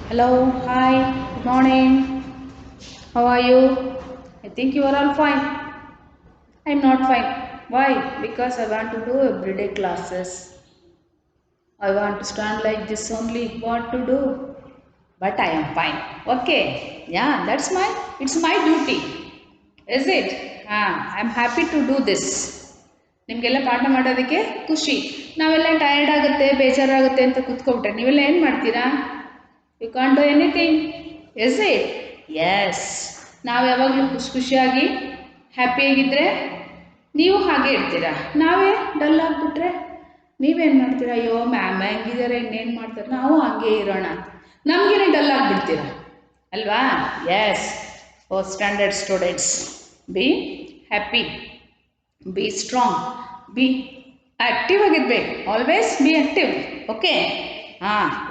Hello, hi, good morning. How are you? I think you are all fine. I'm not fine. Why? Because I want to do everyday classes. I want to stand like this only. What to do? But I am fine. Okay. Yeah, it's my duty. Is it? I'm happy to do this. ನಿಮಗೆಲ್ಲ ಪಾಠ ಮಾಡೋದಕ್ಕೆ ಖುಷಿ. ನಾವೆಲ್ಲ tired ಆಗುತ್ತೆ ಬೇಜಾರಾಗುತ್ತೆ ಅಂತ ಕೂತ್ಕೊಂಡ್ರೆ ನೀವೆಲ್ಲ ಏನು ಮಾಡ್ತೀರಾ? You can't do anything. Is it? Yes. ನಾವು ಯಾವಾಗಲೂ ಖುಷಿಯಾಗಿ ಹ್ಯಾಪಿಯಾಗಿದ್ದರೆ ನೀವು ಹಾಗೆ ಇರ್ತೀರಾ. ನಾವೇ ಡಲ್ ಆಗಿಬಿಟ್ರೆ ನೀವೇನು ಮಾಡ್ತೀರಾ? ಅಯ್ಯೋ ಮ್ಯಾಮ್ ಹೆಂಗಿದ್ದಾರೆ ಇನ್ನೇನು ಮಾಡ್ತಾರೆ, ನಾವು ಹಾಗೆ ಇರೋಣ ಅಂತ ನಮಗೇನೆ ಡಲ್ ಆಗಿಬಿಡ್ತೀರ ಅಲ್ವಾ? ಎಸ್. ಓ standard students, be happy, be strong, be active ಆಗಿರ್ಬೇಕು. Always be active. ಓಕೆ.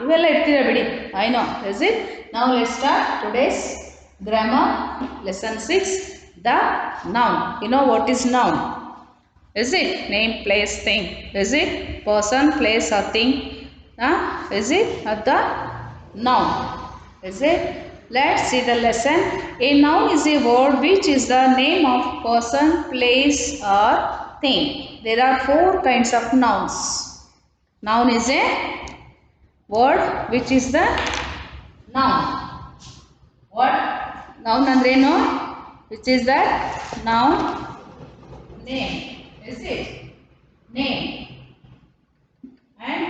ಇವೆಲ್ಲ ಇರ್ತೀರ ಬಿಡಿ. I know. Is it? ನಾವು let start today's grammar lesson 6, the noun. You know what is noun? Is it? Name, place, thing. Is it? Person, place or thing. Is it? The noun. Is it? Let's see the lesson. A noun is a word which is the name of person, place or thing. There are 4 kinds of nouns. Noun is a word which is the noun. What? Noun andreno? Which is that? Noun. Name. Is it? Name. And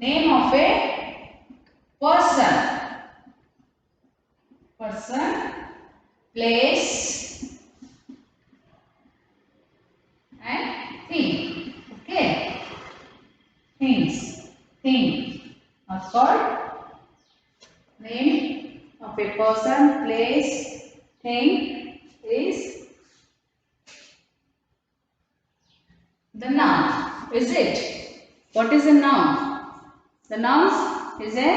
name of a person. Person, place and thing. Okay. Things. Thing are called name of a person, place, thing is the noun. Is it? What is a noun? The noun is a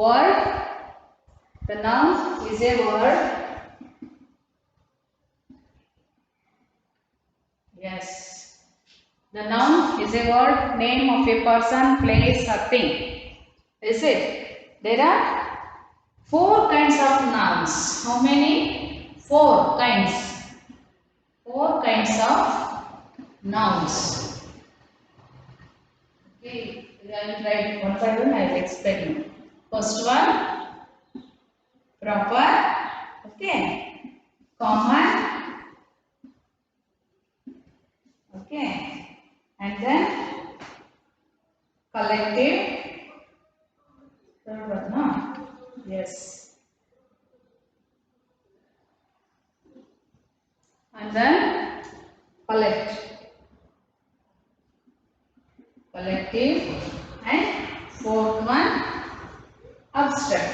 word. The noun is a word. Yes. The noun is a word, name of a person, place or thing. Is it? There are 4 kinds of nouns. How many? 4 kinds. 4 kinds of nouns. Okay, I will write one by one. I will explain you. First one, proper. Okay, common. Okay, and then collective. Third one, no? Yes. And then collective, and 4th one, abstract.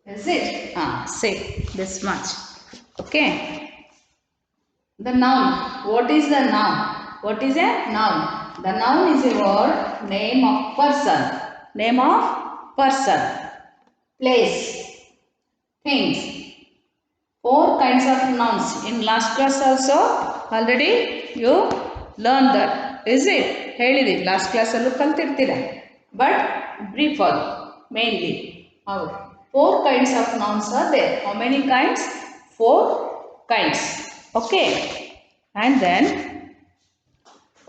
Is it? Say this much. Okay. The noun. What is the noun? What is a noun? The noun is a word, name of person. Name of person. Place. Things. 4 kinds of nouns. In last class also already you learned that. Is it? ಹೇಳಿದಿ last ಕ್ಲಾಸಲ್ಲೂ ಕಲ್ತಿರ್ತೀರ. But brief ಅದು mainly. ಹೌದು. 4 kinds of nouns are there. How many kinds? 4 kinds. Okay. And then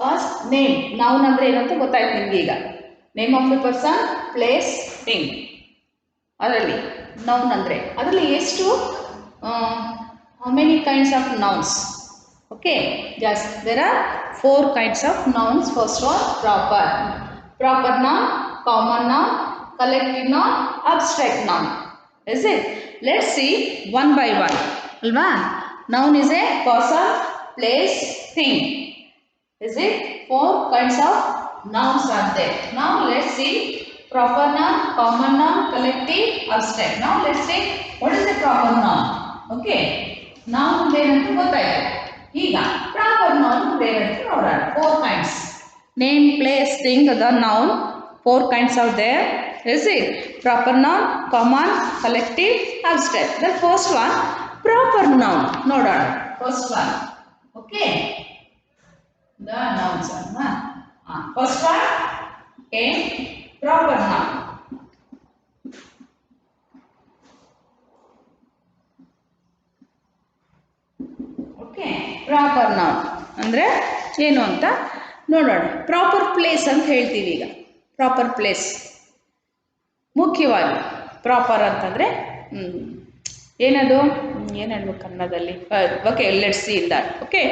first name. Noun ಅಂದರೆ ಏನಂತ ಗೊತ್ತಾಯ್ತು ನಿಮ್ಗೆ ಈಗ. Name of A person, place, thing. ಅದರಲ್ಲಿ ನೌನ್ ಅಂದರೆ ಅದರಲ್ಲಿ ಎಷ್ಟು how many kinds of nouns? Okay, yes, there are 4 kinds of nouns. First one, proper. Proper noun, common noun, collective noun, abstract noun. Is it? Let's see one by one. Alva? Noun is a person, place, thing. Is it? 4 kinds of nouns are there. Now let's see proper noun, common noun, collective, abstract. Now let's see what is a proper noun. Okay. Noun ಏನಂತ ಗೊತ್ತಾಯ್ತು. ಈಗ proper noun ಏನಂತ ನೋಡೋಣ. 4 kinds. Name, place, thing, the noun. 4 kinds are there. Is it? Proper noun, common, collective, abstract. The first one, proper noun. ನೋಡೋಣ. First one. Okay. the nouns ಅಲ್ವಾ. First one a proper noun. Okay, proper noun ಅಂದರೆ ಏನು ಅಂತ ನೋಡೋಣ. Proper place ಅಂತ ಹೇಳ್ತೀವಿ ಈಗ. Proper place ಮುಖ್ಯವಾಗಿ ಪ್ರಾಪರ್ ಅಂತಂದರೆ ಏನದು, ಏನು ಹೇಳ್ಬೇಕು ಕನ್ನಡದಲ್ಲಿ? Okay, let's see that. Okay,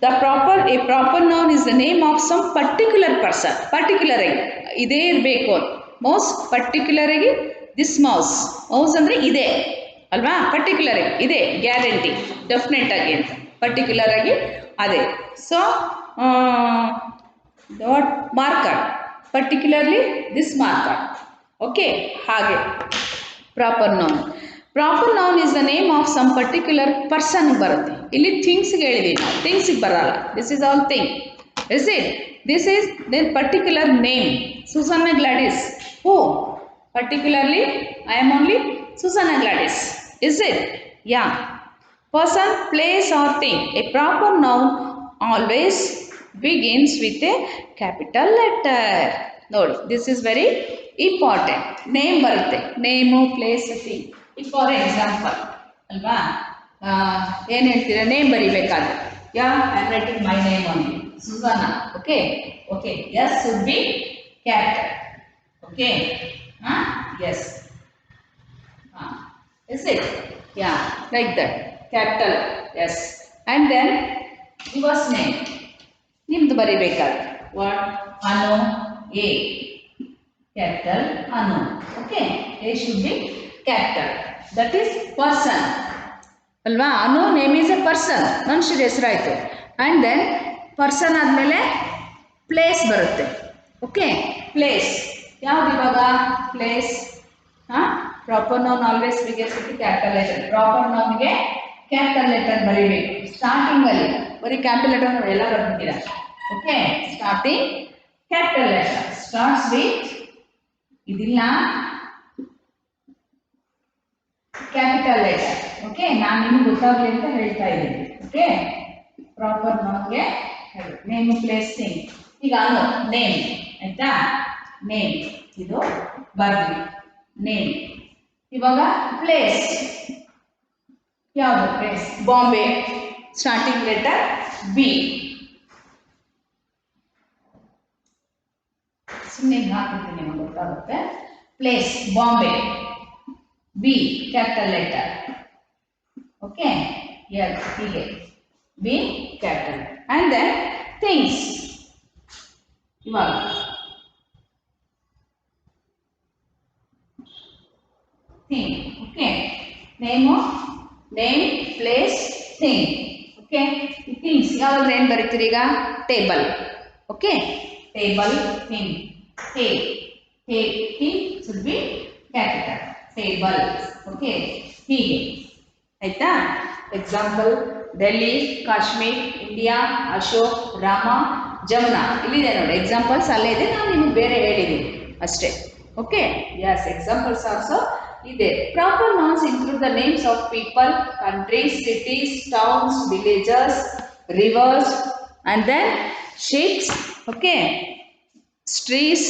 a proper noun is the name of some particular person. Particular ಆಗಿ ಇದೇ ಇರಬೇಕು ಅಂತ. ಮೌಸ್ ಪರ್ಟಿಕ್ಯುಲರ್ ಆಗಿ ದಿಸ್ ಮೌಸ್ ಅಂದರೆ ಇದೆ ಅಲ್ವಾ. ಪರ್ಟಿಕ್ಯುಲರ್ ಆಗಿ ಇದೆ, ಗ್ಯಾರಂಟಿ, ಡೆಫಿನೆಟ್ ಆಗಿ ಅಂತ. ಪರ್ಟಿಕ್ಯುಲರ್ ಆಗಿ ಅದೇ. So what marker, particularly this marker. Okay, ಹಾಗೆ proper noun. Proper noun is the name of some particular person ಬರುತ್ತೆ. ಇಲ್ಲಿ ಥಿಂಗ್ಸ್ಗೆ ಹೇಳಿದ್ದೀವಿ ನಾವು, ಥಿಂಗ್ಸಿಗೆ ಬರಲ್ಲ. This is all thing, is it? This is then particular name. Susanna Gladys, who? Particularly I am only Susanna Gladys, is it? Yeah. Person, place or thing. A proper noun always begins with a capital letter. ನೋಡಿ, this is very important. Name ಬರುತ್ತೆ, name, place, thing. ಈಗ for example ಅಲ್ವಾ, ಏನು ಹೇಳ್ತೀರಾ name ಬರಿಬೇಕಾದ್ರೆ? Yeah, I am writing my name only, Susanna. Okay, okay, S should be capital. Okay, S, is it? Yeah, like that, capital yes. And then yours name, ನಿಮ್ದು ಬರಿಬೇಕಾದ್ರೆ what? Anu, a capital Anu. Okay, a should be capital. that is person ಅಲ್ವಾ. Anu name is a person, ಮನುಷ್ಯರ ಹೆಸರಾಯಿತು. And then person ಆದಮೇಲೆ place ಬರುತ್ತೆ. Okay, place ಯಾವ್ದು ಇವಾಗ? Place. Proper noun always begins with capital letter. Proper ನೌನ್ಗೆ ಕ್ಯಾಪಿಟಲ್ ಲೆಟರ್ ಬರೀಬೇಕು ಸ್ಟಾರ್ಟಿಂಗಲ್ಲಿ. ಬರೀ ಕ್ಯಾಪಿಟಲ್ ಲೆಟರ್ ಎಲ್ಲ ಬರ್ಬಿಟ್ಟಿರ. Okay, starting capital letter starts with, ಇದಿಲ್ಲ ಕ್ಯಾಪಿಟಲ್ ಲೆಟರ್. ಓಕೆ, ನಾನು ನಿಮ್ಗೆ ಗೊತ್ತಾಗಲಿ ಅಂತ ಹೇಳ್ತಾ ಇದ್ದೀನಿ. ಓಕೆ, ಪ್ರಾಪರ್ ನೌನ್ಗೆ ನೇಮ್, ಪ್ಲೇಸ್, ಥಿಂಗ್. ಈಗ ಅನು ನೇಮ್ ಆಯ್ತಾ, ನೇಮ್ ಇದು ಬರ್ದ್ವಿ, ನೇಮ್. ಇವಾಗ ಪ್ಲೇಸ್ ಯಾವುದು? Place Bombay, starting letter B. ಸುಮ್ಮನೆ ಹಾಕಿದ್ದೀನಿ, ನಿಮಗೆ ಗೊತ್ತಾಗುತ್ತೆ. Place Bombay, B capital letter. Okay, yes, ಹೀಗೆ B capital. And then things. ಇವಾಗ thing. Okay, name, name, place, thing. Okay, ಈ ಥಿಂಗ್ಸ್ ಯಾವಾಗ ಏನು ಬರೀತೀರಿ ಈಗ? Table. Okay, table, thing. Hey, hey, thing should be capital. Table. Okay, ಹೀಗೆ ಆಯ್ತಾ. Example Delhi, Kashmir, India, Ashok, Rama, Jamuna. ಇಲ್ಲಿದೆ ನೋಡಿ ಎಕ್ಸಾಂಪಲ್ಸ್, ಅಲ್ಲೇ ಇದೆ. ನಾನು ನಿಮಗೆ ಬೇರೆ ಹೇಳಿದ್ದೀನಿ ಅಷ್ಟೇ. ಓಕೆ, ಯಸ್, ಎಕ್ಸಾಂಪಲ್ಸ್ ಆಲ್ಸೋ ಇದೆ. Proper nouns include the names of people, countries, cities, towns, villages, rivers, and then ships. Okay, streets,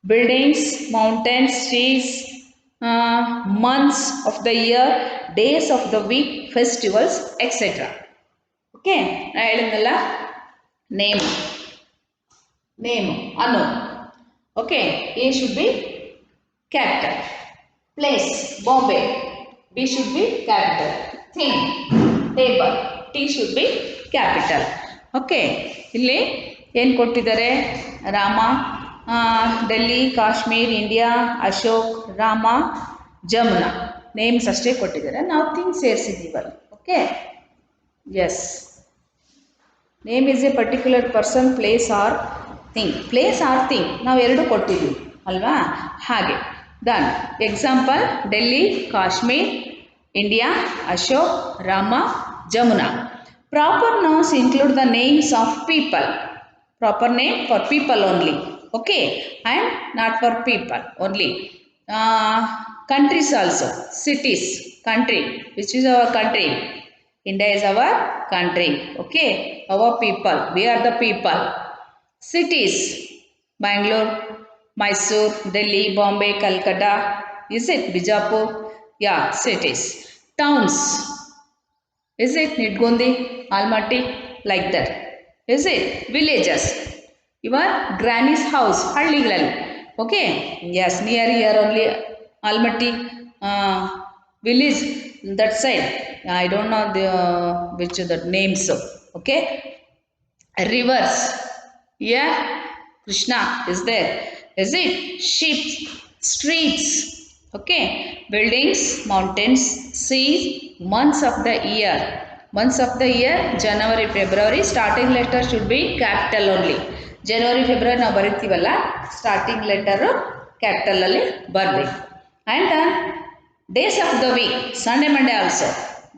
buildings, mountains, trees, months of the year, days of the week, festivals, etc. Okay, ನಾ ಹೇಳಿದ್ನಲ್ಲ, name, name Anu. Okay, A should be capital. Place Bombay, B should be capital. Thing table, T should be capital. Okay, ಇಲ್ಲಿ ಏನು ಕೊಟ್ಟಿದ್ದಾರೆ? Rama, Delhi, Kashmir, India, Ashok, Rama, Jamuna names ಅಷ್ಟೇ ಕೊಟ್ಟಿದ್ದಾರೆ. ನಾವು thing ಸೇರಿಸಿದ್ದೀವಲ್ಲ. Okay, yes. Name is a particular person, place or thing. Place or thing ನಾವು ಎರಡು ಕೊಟ್ಟಿದ್ದೀವಿ ಅಲ್ವಾ. ಹಾಗೆ done. Example Delhi, Kashmir, India, Ashok, Rama, Jamuna. Proper nouns include the names of people. Proper name for people only. Okay, and not for people only. Countries also. Cities, country, which is our country. India is our country. Okay, our people, we are the people. Cities, Bangalore, Mysore, Delhi, Bombay, Calcutta. Is it Bijapur? Yeah, cities. Towns, is it Nidgondi, Almaty, like that? Is it villages? Your granny's house, Halligalal. Okay, yes, near here only Almaty village, that side. I don't know the which the names. Okay, rivers. Yeah, Krishna is there. Is it ships, streets? Okay, buildings, mountains, seas, months of the year. Months of the year, January, February. Starting letter should be capital only. January, February ನಾವು ಬರಿತೀವಲ್ಲ, starting letter capital ಅಲ್ಲಿ ಬರಬೇಕು. And days of the week, Sunday, Monday also.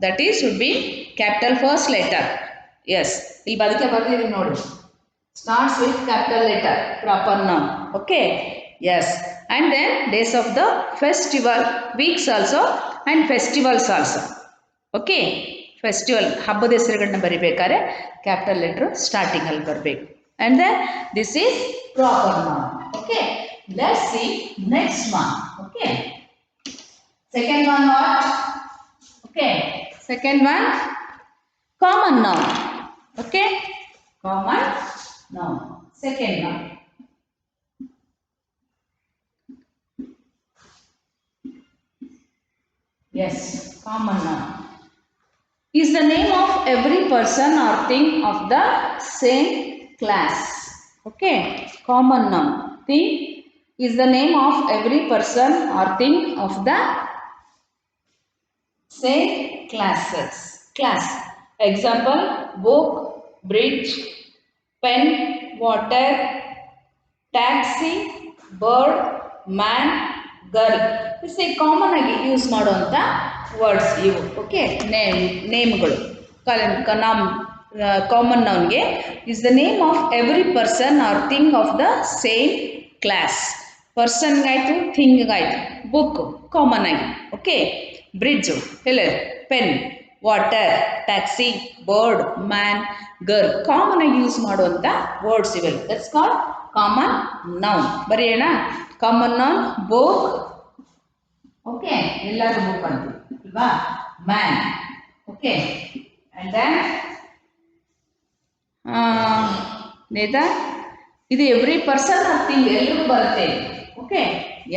That is should be capital first letter. Yes, ಇಲ್ಲಿ ಬದಕೆ ಬರ್ದಿದ್ದೀನಿ ನೋಡಿ. Starts with capital letter, proper noun. Okay, yes. And then days of the festival, weeks also, and festivals also. Okay, festival ಹಬ್ಬದ ಹೆಸರುಗಳನ್ನ ಬರಿಬೇಕಾದ್ರೆ capital letter starting ಅಲ್ಲಿ ಬರಬೇಕು. And then this is proper noun. Okay, let's see next one. Okay, second one what? Okay, second one common noun. Okay, common noun. Second one. Yes, common noun is the name of every person or thing of the same class. Okay, common noun. Thing is the name of every person or thing of the same classes. Class. Example, book, bridge, pen, water, taxi, bird, man, girl. This is common ಆಗಿ use ಮಾಡುವಂಥ words ಇವು. Okay, ನೇಮ್ಗಳು. Common ನೌನ್ಗೆ is the name of every person or thing of the same class. ಪರ್ಸನ್ಗಾಯಿತು, ಥಿಂಗ್ಗಾಯಿತು. Book common ಆಗಿ. Okay, bridge, pillar, pen, water, taxi, bird, man, girl. Common ಆಗಿ use ಮಾಡುವಂಥ ವರ್ಡ್ಸ್ ಇವೆಲ್ಲ. That's called common noun. ಬರೆಯೋಣ. Common noun book. Okay, ಎಲ್ಲರೂ book ಅಂತೀವಿ ಅಲ್ವಾ? ಮ್ಯಾನ್. ಓಕೆ, ಆ್ಯಂಡ್ ದೆನ್ ಇದು ಎವ್ರಿ ಪರ್ಸನ್ ಆರ್ ಥಿಂಗ್ ಎಲ್ರಿಗೂ ಬರುತ್ತೆ. Okay,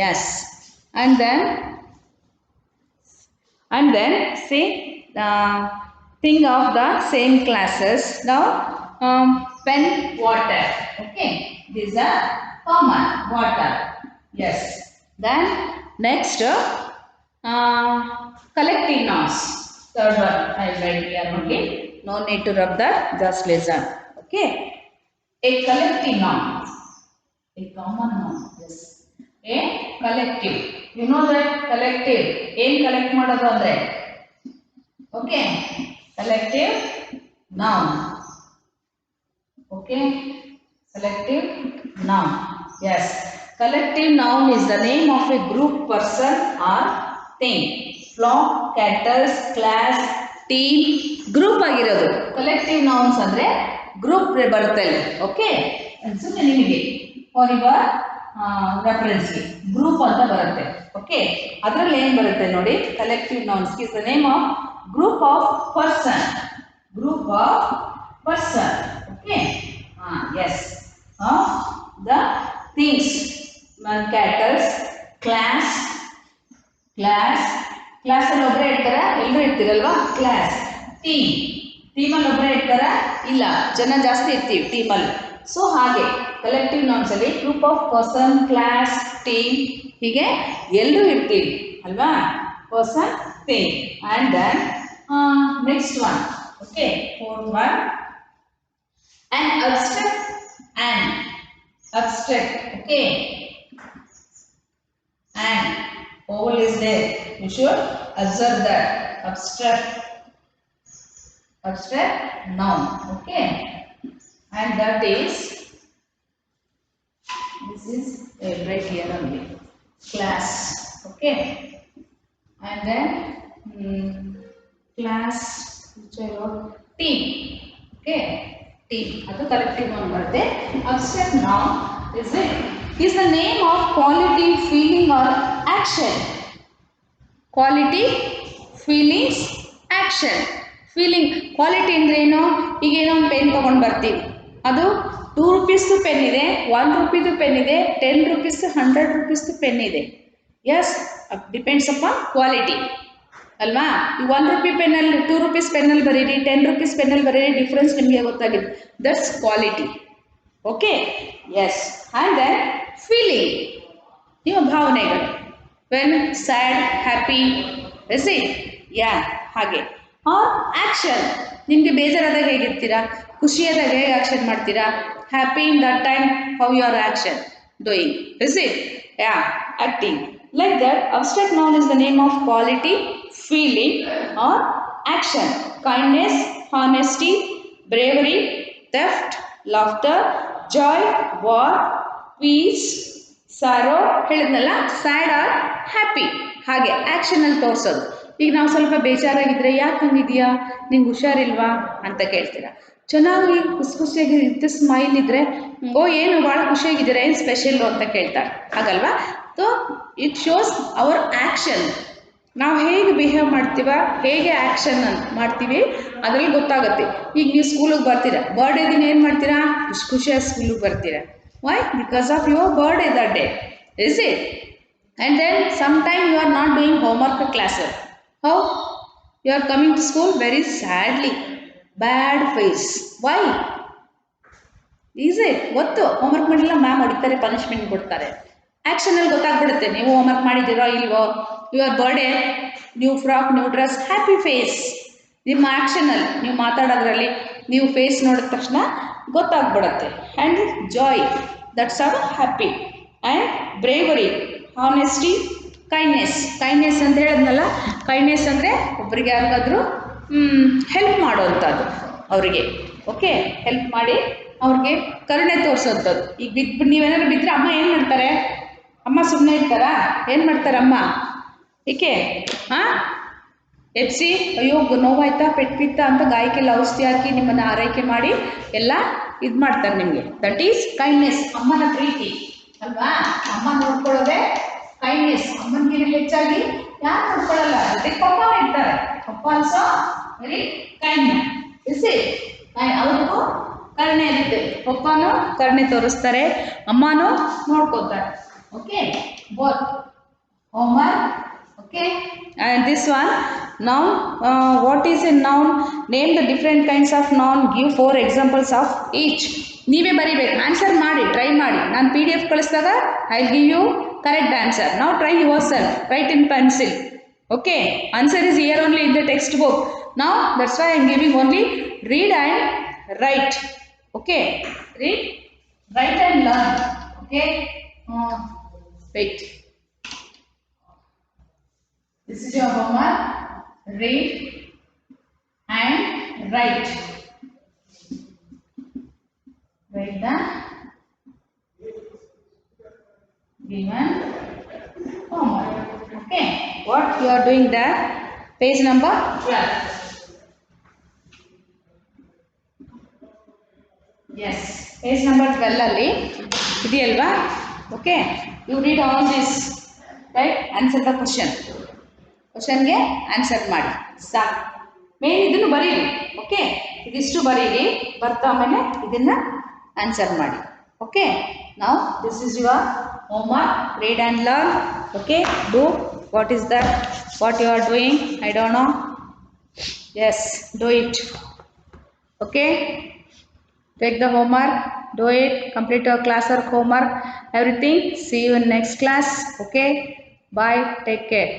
yes. And then say thing of the same classes. Now pen, water. Okay, these are common. Water. Yes. Then next collective nouns. Third one I write here only. No need to rub that. Just listen. Okay, a collective noun, a common noun. Yes, a collective. You know that collective ಏನು collect ಮಾಡೋದು ಅಂದ್ರೆ? Okay, collective noun. Okay, collective noun. Yes, collective noun is the name of a group, person or thing. Flock, cattle, class, team, group ಆಗಿರೋದು. collective nouns ಅಂದ್ರೆ group ಬರುತ್ತೆ. Okay, ಸುಮ್ಮನೆ ನಿಮಗೆ for your ರೆಫರೆನ್ಸ್ಗೆ group ಅಂತ ಬರುತ್ತೆ. Okay, ಅದರಲ್ಲಿ ಏನು ಬರುತ್ತೆ ನೋಡಿ. Collective nouns is the name of group of person. Group of person. Okay, yes, of the things. Cattle, class ಅಲ್ಲಿ ಒಬ್ಬರೇ ಇರ್ತಾರ? ಎಲ್ಲರೂ ಇರ್ತೀರಲ್ವಾ? ಕ್ಲಾಸ್. ಟೀಮಲ್ಲಿ ಒಬ್ಬರೇ ಇರ್ತಾರ? ಇಲ್ಲ, ಜನ ಜಾಸ್ತಿ ಇರ್ತೀವಿ ಟೀಮಲ್ಲಿ. ಸೊ ಹಾಗೆ ಕಲೆಕ್ಟಿವ್ ನೌನ್ಸ್ ಅಲ್ಲಿ group of person, class, team, ಹೀಗೆ ಎಲ್ಲರೂ ಇರ್ತೀವಿ ಅಲ್ವಾ? Person, thing. And then next one. Okay, fourth one, an abstract. Okay, and vowel is there. You should observe that. Abstract noun. Okay, and that is, this is a right here only, class. Okay, and then class, which team. Okay, team ಅದು collective noun ಬರುತ್ತೆ. Abstract noun is the name of quality, feeling or action. Quality, feelings, action. Feeling quality ಅಂದರೆ ಏನು? ಈಗ ಏನೋ ಒಂದು pen ತೊಗೊಂಡು ಬರ್ತೀವಿ, ಅದು 2 ರೂಪೀಸ್ದು ಪೆನ್ ಇದೆ, 1 ರೂಪೀದು ಪೆನ್ ಇದೆ, 10 ರೂಪೀಸ್ದು 100 ರೂಪೀಸ್ದು ಪೆನ್ ಇದೆ. ಎಸ್, ಡಿಪೆಂಡ್ಸ್ ಅಪಾನ್ ಕ್ವಾಲಿಟಿ ಅಲ್ವಾ? ಈ 1 ರೂಪಿ ಪೆನ್ನಲ್ಲಿ 2 ರೂಪೀಸ್ ಪೆನ್ನಲ್ಲಿ ಬರೀರಿ, 10 ರೂಪೀಸ್ ಪೆನ್ನಲ್ಲಿ ಬರೀರಿ, ಡಿಫ್ರೆನ್ಸ್ ನಿಮಗೆ ಗೊತ್ತಾಗಿದೆ. That's quality. Okay, yes. And then feeling, ನಿಮ್ಮ ಭಾವನೆಗಳು. When sad, happy, is it? Yeah, ಹಾಗೆ. ಆರ್ ಆ್ಯಕ್ಷನ್, ನಿಮಗೆ ಬೇಜಾರಾದಾಗ ಹೇಗಿರ್ತೀರಾ? ಖುಷಿಯಾದಾಗ ಹೇಗೆ ಆ್ಯಕ್ಷನ್ ಮಾಡ್ತೀರಾ? Happy in that time, how your action doing, is it? Yeah, acting. Like that, abstract noun is the name of quality, feeling or action. Kindness, honesty, bravery, theft, laughter, joy, war, peace, sorrow, ಹೇಳಿದ್ನಲ್ಲ, sad are happy. ಹಾಗೆ ಆ್ಯಕ್ಷನಲ್ಲಿ ತೋರಿಸೋದು. ಈಗ ನಾವು ಸ್ವಲ್ಪ ಬೇಜಾರಾಗಿದ್ದರೆ, ಯಾಕೆ ಹಂಗಿದೆಯಾ, ನಿಂಗೆ ಹುಷಾರಿಲ್ವಾ ಅಂತ ಕೇಳ್ತೀರಾ. ಚೆನ್ನಾಗಿ ಖುಷಿಯಾಗಿ ಇದ್ದು ಸ್ಮೈಲ್ ಇದ್ದರೆ, ಓ ಏನು ಭಾಳ ಖುಷಿಯಾಗಿದ್ದೀರಾ, ಏನು ಸ್ಪೆಷಲ್ಲು ಅಂತ ಕೇಳ್ತಾರೆ, ಹಾಗಲ್ವಾ? So it shows our action. ನಾವು ಹೇಗೆ ಬಿಹೇವ್ ಮಾಡ್ತೀವ, ಹೇಗೆ ಆ್ಯಕ್ಷನ್ ಮಾಡ್ತೀವಿ ಅದರಲ್ಲಿ ಗೊತ್ತಾಗುತ್ತೆ. ಈಗ ನೀವು ಸ್ಕೂಲಿಗೆ ಬರ್ತೀರಾ, ಬರ್ಡೇ ದಿನ ಏನು ಮಾಡ್ತೀರಾ? ಖುಷಿಯಾಗಿ ಸ್ಕೂಲಿಗೆ ಬರ್ತೀರಾ. Why? Because of your birthday that day, is it? And then some time you are not doing homework classes. How? You are coming to school very sadly, bad face. Why? Is it? ಗೊತ್ತು, homework ಮಾಡಿಲ್ಲ, ma'am ಹೊಡಿತಾರೆ, punishment ಕೊಡ್ತಾರೆ. ಆ್ಯಕ್ಷನಲ್ಲಿ ಗೊತ್ತಾಗ್ಬಿಡುತ್ತೆ ನೀವು homework ಮಾಡಿದ್ದೀರೋ ಇಲ್ವೋ. Your birthday, new frock, new dress, happy face. ನಿಮ್ಮ ಆ್ಯಕ್ಷನಲ್ಲಿ, ನೀವು ಮಾತಾಡೋದ್ರಲ್ಲಿ, ನೀವು ಫೇಸ್ ನೋಡಿದ ತಕ್ಷಣ ಗೊತ್ತಾಗ್ಬಿಡುತ್ತೆ. And joy, that's hour happy. And bravery, honesty, kindness. Kindness ಅಂತ ಹೇಳಿದ್ನಲ್ಲ, ಕೈಂಡ್ನೆಸ್ ಅಂದರೆ ಒಬ್ಬರಿಗೆ ಯಾರಿಗಾದರೂ ಹೆಲ್ಪ್ ಮಾಡೋವಂಥದ್ದು ಅವರಿಗೆ. ಓಕೆ, ಹೆಲ್ಪ್ ಮಾಡಿ ಅವ್ರಿಗೆ ಕರುಣೆ ತೋರಿಸೋಂಥದ್ದು. ಈಗ ಬಿದ್ದುಬಿಟ್ಟು ನೀವೇನಾದ್ರು ಬಿದ್ದರೆ ಅಮ್ಮ ಏನು ಮಾಡ್ತಾರೆ? ಅಮ್ಮ ಸುಮ್ಮನೆ ಇರ್ತಾರಾ? ಏನು ಮಾಡ್ತಾರೆ ಅಮ್ಮ? ಏಕೆ? ಹಾಂ, ಎಪ್ಸಿ, ಅಯ್ಯೋ ನೋವಾಯ್ತಾ, ಪೆಟ್ಟು ಬಿತ್ತಾ ಅಂತ ಗಾಯಕ್ಕೆಲ್ಲ ಔಷಧಿ ಹಾಕಿ ನಿಮ್ಮನ್ನು ಆರೈಕೆ ಮಾಡಿ ಎಲ್ಲ ಇದು ಮಾಡ್ತಾರೆ ನಿಮಗೆ. ದಟ್ ಈಸ್ ಕೈಂಡ್ನೆಸ್, ಅಮ್ಮನ ಪ್ರೀತಿ ಅಲ್ವಾ? ಅಮ್ಮ ನೋಡ್ಕೊಳ್ಳೋದೆ ಕೈಂಡ್ನೆಸ್. ಅಮ್ಮನಿಗೆ ಹೆಚ್ಚಾಗಿ ಯಾರು ನೋಡ್ಕೊಳ್ಳಲ್ಲ, ಜೊತೆಗೆ ಪಪ್ಪ ಇರ್ತಾರೆ. ಪಪ್ಪ also very kind, is it? ಅವ್ರಿಗೂ ಕರುಣೆ ಇರುತ್ತೆ. ಪಪ್ಪನೂ ಕರುಣೆ ತೋರಿಸ್ತಾರೆ, ಅಮ್ಮನೂ ನೋಡ್ಕೋತಾರೆ. Okay, both homework. Okay, and this one noun, what is a noun? Name the different kinds of noun, give 4 examples of each. ನೀವೇ ಬರೀಬೇಕು, ಆನ್ಸರ್ ಮಾಡಿ, ಟ್ರೈ ಮಾಡಿ. ನಾನು PDF ಕಳಿಸಿದಾಗ I give you correct answer. ನಾವು try yourself, write in pencil. Okay, answer is here only in the textbook. Now that's why I am giving only read and write. Okay, read, write and learn. Okay, wait. This is your homework. Read and write. Write the given homework. Okay, what you are doing there? Page number 12. Yes, page number 12 ಅಲ್ಲಿ ಇದೆಯಲ್ವಾ? Okay, you read all this, right, answer the question. ಕ್ವಶನ್ಗೆ answer ಮಾಡಿ ಸಾಕು. Main ಇದನ್ನು ಬರೀರಿ. Okay, ಇದಿಷ್ಟು ಬರೀರಿ, ಬರ್ತಾ ಆಮೇಲೆ ಇದನ್ನು ಆನ್ಸರ್ ಮಾಡಿ. ಓಕೆ, ನಾವು this is your homework. Read and learn. Okay, do what is that, what you are doing, I don't know. Yes, do it. Okay, take the homework, do it, complete your classwork, homework, everything. See you in next class. Okay, bye, take care.